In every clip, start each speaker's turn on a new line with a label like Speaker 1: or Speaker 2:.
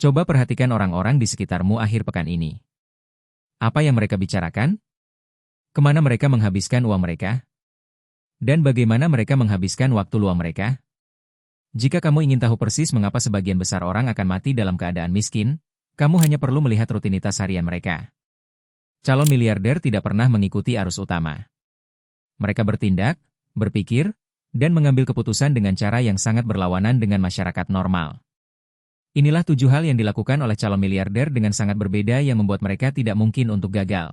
Speaker 1: Coba perhatikan orang-orang di sekitarmu akhir pekan ini. Apa yang mereka bicarakan? Kemana mereka menghabiskan uang mereka? Dan bagaimana mereka menghabiskan waktu luang mereka? Jika kamu ingin tahu persis mengapa sebagian besar orang akan mati dalam keadaan miskin, kamu hanya perlu melihat rutinitas harian mereka. Calon miliarder tidak pernah mengikuti arus utama. Mereka bertindak, berpikir, dan mengambil keputusan dengan cara yang sangat berlawanan dengan masyarakat normal. Inilah 7 hal yang dilakukan oleh calon miliarder dengan sangat berbeda yang membuat mereka tidak mungkin untuk gagal.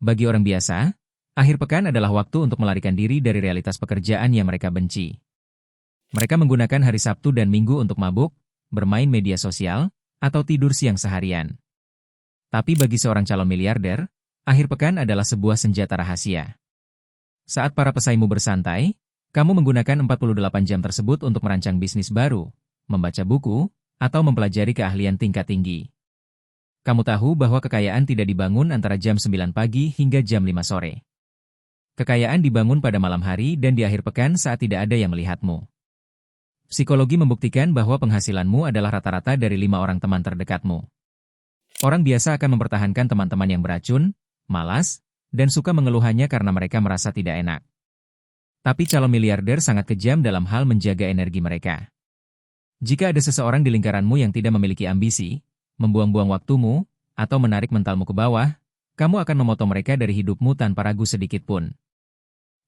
Speaker 1: Bagi orang biasa, akhir pekan adalah waktu untuk melarikan diri dari realitas pekerjaan yang mereka benci. Mereka menggunakan hari Sabtu dan Minggu untuk mabuk, bermain media sosial, atau tidur siang seharian. Tapi bagi seorang calon miliarder, akhir pekan adalah sebuah senjata rahasia. Saat para pesaingmu bersantai, kamu menggunakan 48 jam tersebut untuk merancang bisnis baru, membaca buku, atau mempelajari keahlian tingkat tinggi. Kamu tahu bahwa kekayaan tidak dibangun antara jam 9 pagi hingga jam 5 sore. Kekayaan dibangun pada malam hari dan di akhir pekan saat tidak ada yang melihatmu. Psikologi membuktikan bahwa penghasilanmu adalah rata-rata dari 5 orang teman terdekatmu. Orang biasa akan mempertahankan teman-teman yang beracun, malas, dan suka mengeluhannya karena mereka merasa tidak enak. Tapi calon miliarder sangat kejam dalam hal menjaga energi mereka. Jika ada seseorang di lingkaranmu yang tidak memiliki ambisi, membuang-buang waktumu, atau menarik mentalmu ke bawah, kamu akan memotong mereka dari hidupmu tanpa ragu sedikit pun.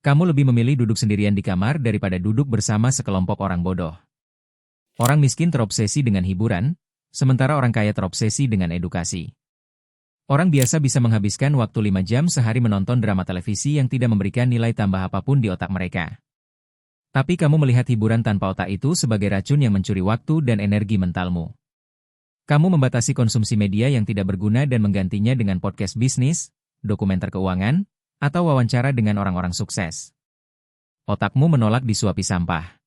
Speaker 1: Kamu lebih memilih duduk sendirian di kamar daripada duduk bersama sekelompok orang bodoh. Orang miskin terobsesi dengan hiburan, sementara orang kaya terobsesi dengan edukasi. Orang biasa bisa menghabiskan waktu 5 jam sehari menonton drama televisi yang tidak memberikan nilai tambah apapun di otak mereka. Tapi kamu melihat hiburan tanpa otak itu sebagai racun yang mencuri waktu dan energi mentalmu. Kamu membatasi konsumsi media yang tidak berguna dan menggantinya dengan podcast bisnis, dokumenter keuangan, atau wawancara dengan orang-orang sukses. Otakmu menolak disuapi sampah.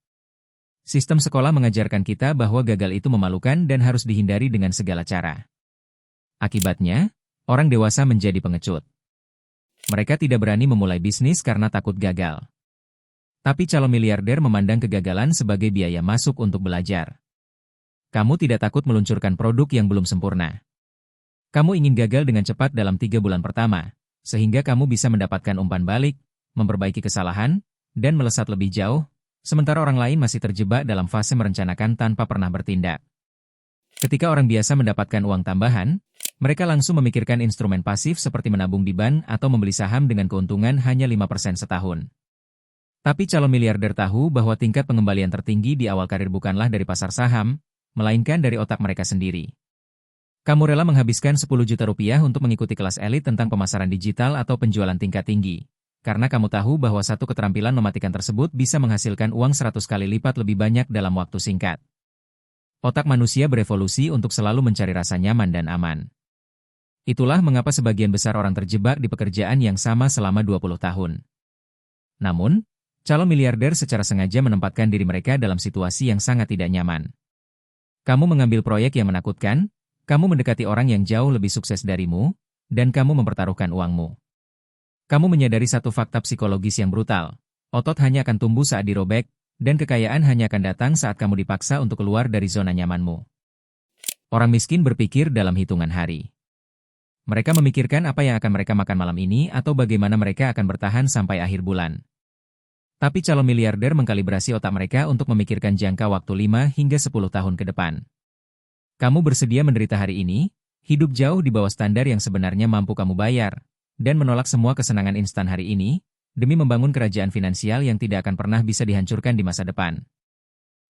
Speaker 1: Sistem sekolah mengajarkan kita bahwa gagal itu memalukan dan harus dihindari dengan segala cara. Akibatnya, orang dewasa menjadi pengecut. Mereka tidak berani memulai bisnis karena takut gagal. Tapi calon miliarder memandang kegagalan sebagai biaya masuk untuk belajar. Kamu tidak takut meluncurkan produk yang belum sempurna. Kamu ingin gagal dengan cepat dalam 3 bulan pertama, sehingga kamu bisa mendapatkan umpan balik, memperbaiki kesalahan, dan melesat lebih jauh, sementara orang lain masih terjebak dalam fase merencanakan tanpa pernah bertindak. Ketika orang biasa mendapatkan uang tambahan, mereka langsung memikirkan instrumen pasif seperti menabung di bank atau membeli saham dengan keuntungan hanya 5% setahun. Tapi calon miliarder tahu bahwa tingkat pengembalian tertinggi di awal karir bukanlah dari pasar saham, melainkan dari otak mereka sendiri. Kamu rela menghabiskan 10 juta rupiah untuk mengikuti kelas elit tentang pemasaran digital atau penjualan tingkat tinggi, karena kamu tahu bahwa satu keterampilan mematikan tersebut bisa menghasilkan uang 100 kali lipat lebih banyak dalam waktu singkat. Otak manusia berevolusi untuk selalu mencari rasa nyaman dan aman. Itulah mengapa sebagian besar orang terjebak di pekerjaan yang sama selama 20 tahun. Namun, calon miliarder secara sengaja menempatkan diri mereka dalam situasi yang sangat tidak nyaman. Kamu mengambil proyek yang menakutkan, kamu mendekati orang yang jauh lebih sukses darimu, dan kamu mempertaruhkan uangmu. Kamu menyadari satu fakta psikologis yang brutal, otot hanya akan tumbuh saat dirobek, dan kekayaan hanya akan datang saat kamu dipaksa untuk keluar dari zona nyamanmu. Orang miskin berpikir dalam hitungan hari. Mereka memikirkan apa yang akan mereka makan malam ini atau bagaimana mereka akan bertahan sampai akhir bulan. Tapi calon miliarder mengkalibrasi otak mereka untuk memikirkan jangka waktu 5 hingga 10 tahun ke depan. Kamu bersedia menderita hari ini, hidup jauh di bawah standar yang sebenarnya mampu kamu bayar, dan menolak semua kesenangan instan hari ini, demi membangun kerajaan finansial yang tidak akan pernah bisa dihancurkan di masa depan.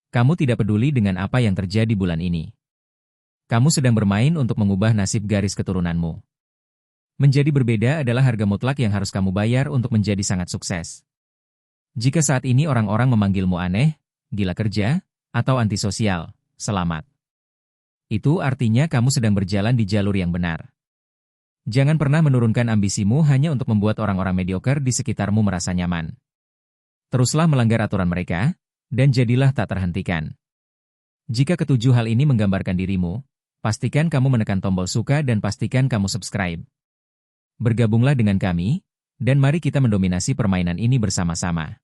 Speaker 1: Kamu tidak peduli dengan apa yang terjadi bulan ini. Kamu sedang bermain untuk mengubah nasib garis keturunanmu. Menjadi berbeda adalah harga mutlak yang harus kamu bayar untuk menjadi sangat sukses. Jika saat ini orang-orang memanggilmu aneh, gila kerja, atau antisosial, selamat. Itu artinya kamu sedang berjalan di jalur yang benar. Jangan pernah menurunkan ambisimu hanya untuk membuat orang-orang mediocre di sekitarmu merasa nyaman. Teruslah melanggar aturan mereka, dan jadilah tak terhentikan. Jika ketujuh hal ini menggambarkan dirimu, pastikan kamu menekan tombol suka dan pastikan kamu subscribe. Bergabunglah dengan kami, dan mari kita mendominasi permainan ini bersama-sama.